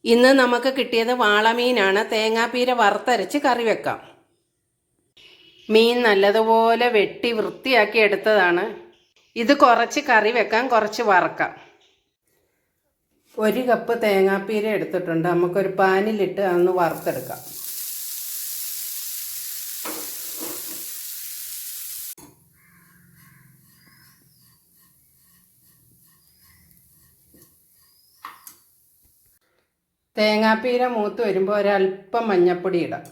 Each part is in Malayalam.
ഇന്ന് നമുക്ക് കിട്ടിയത് വാളമീനാണ്. തേങ്ങാപ്പീര വറുത്തരച്ച് കറി വെക്കാം. മീൻ നല്ലതുപോലെ വെട്ടി വൃത്തിയാക്കി എടുത്തതാണ്. ഇത് കുറച്ച് കറി വെക്കാം, കുറച്ച് വറക്കാം. 1 കപ്പ് തേങ്ങാപ്പീര എടുത്തിട്ടുണ്ട്. നമുക്കൊരു പാനിലിട്ട് അതൊന്ന് വറുത്തെടുക്കാം. തേങ്ങാപ്പീര മൂത്ത് വരുമ്പോൾ ഒരല്പം മഞ്ഞൾപ്പൊടി ഇടാം.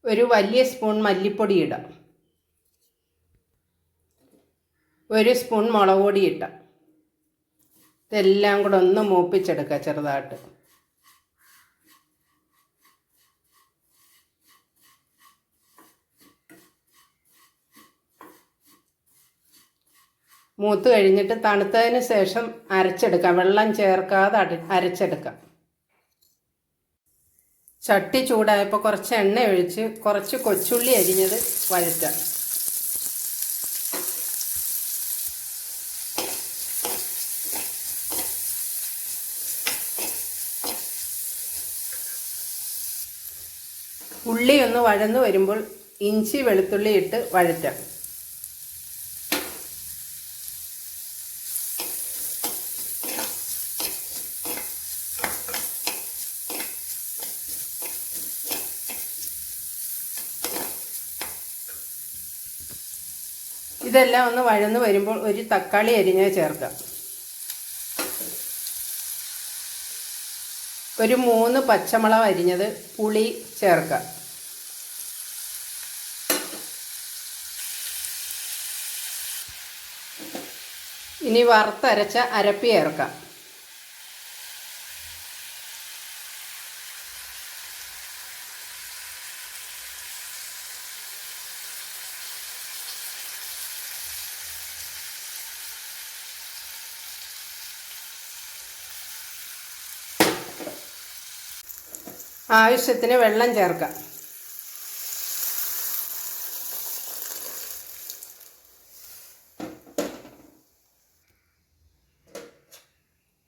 ഒരു വലിയ സ്പൂൺ മല്ലിപ്പൊടി ഇടാം. 1 സ്പൂൺ മുളക് പൊടി ഇട്ടാം. ഇതെല്ലാം കൂടെ ഒന്ന് മൂപ്പിച്ചെടുക്കുക ചെറുതായിട്ട്. മൂത്ത് കഴിഞ്ഞിട്ട് തണുത്തതിന് ശേഷം അരച്ചെടുക്കാം. വെള്ളം ചേർക്കാതെ അരച്ചെടുക്കാം. ചട്ടി ചൂടായപ്പോൾ കുറച്ച് എണ്ണ ഒഴിച്ച് കുറച്ച് കൊച്ചുള്ളി അരിഞ്ഞത് വഴറ്റാം. ഉള്ളി ഒന്ന് വഴന്നു വരുമ്പോൾ ഇഞ്ചി വെളുത്തുള്ളി ഇട്ട് വഴറ്റാം. ഇതെല്ലാം ഒന്ന് വഴന്നു വരുമ്പോൾ ഒരു തക്കാളി അരിഞ്ഞത് ചേർക്കാം. ഒരു 3 പച്ചമുളക് അരിഞ്ഞത്, പുളി ചേർക്കാം. ഇനി വറുത്തരച്ച അരപ്പ് ചേർക്കാം. ആവശ്യത്തിന് വെള്ളം ചേർക്കാം.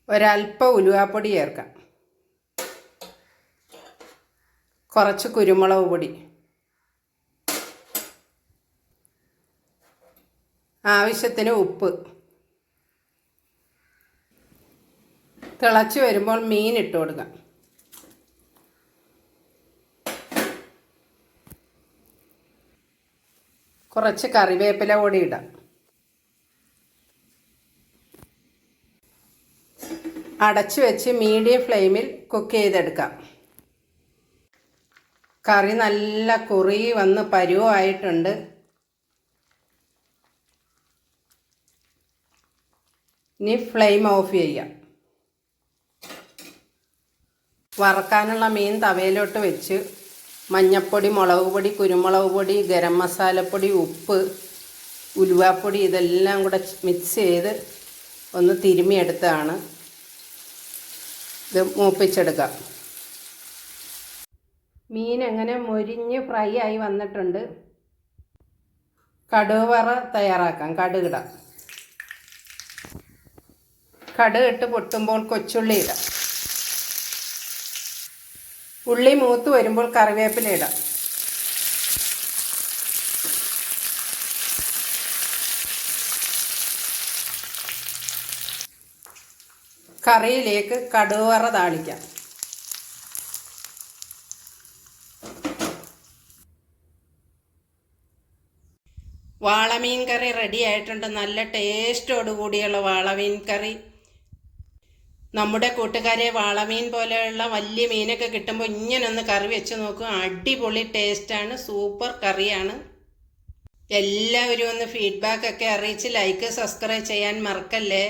ഒരല്പം ഉലുവാപ്പൊടി ചേർക്കാം. കുറച്ച് കുരുമുളക് പൊടി, ആവശ്യത്തിന് ഉപ്പ്. തിളച്ച് വരുമ്പോൾ മീൻ ഇട്ട് കൊടുക്കാം. കുറച്ച് കറിവേപ്പില കൂടി ഇടാം. അടച്ചു വെച്ച് മീഡിയം ഫ്ലെയിമിൽ കുക്ക് ചെയ്തെടുക്കാം. കറി നല്ല കുറുകി വന്ന് പരുവമായിട്ടുണ്ട്. ഇനി ഫ്ലെയിം ഓഫ് ചെയ്യാം. വറക്കാനുള്ള മീൻ തവയിലോട്ട് വെച്ച് മഞ്ഞൾപ്പൊടി, മുളക് പൊടി, കുരുമുളക് പൊടി, ഗരം മസാലപ്പൊടി, ഉപ്പ്, ഉലുവാപ്പൊടി ഇതെല്ലാം കൂടെ മിക്സ് ചെയ്ത് ഒന്ന് തിരുമ്മിയെടുത്തതാണ്. ഇത് മൂപ്പിച്ചെടുക്കാം. മീൻ അങ്ങനെ മൊരിഞ്ഞ് ഫ്രൈ ആയി വന്നിട്ടുണ്ട്. കടുക് വറ തയ്യാറാക്കാം. കടുകിടാം. കടുകിട്ട് പൊട്ടുമ്പോൾ കൊച്ചുള്ളി ഇടാം. ഉള്ളി മൂത്ത് വരുമ്പോൾ കറിവേപ്പില ഇടാം. കറിയിലേക്ക് കടുക് വറ താളിക്കാം. വാളമീൻ കറി റെഡി ആയിട്ടുണ്ട്. നല്ല ടേസ്റ്റോടു കൂടിയുള്ള വാളമീൻ കറി. നമ്മുടെ കൂട്ടുകാരെ, വാളമീൻ പോലെയുള്ള വലിയ മീനൊക്കെ കിട്ടുമ്പോൾ ഇങ്ങനൊന്ന് കറി വെച്ച് നോക്കും. അടിപൊളി ടേസ്റ്റാണ്. സൂപ്പർ കറിയാണ്. എല്ലാവരും ഒന്ന് ഫീഡ്ബാക്കൊക്കെ അറിയിച്ച് ലൈക്ക്, സബ്സ്ക്രൈബ് ചെയ്യാൻ മറക്കല്ലേ.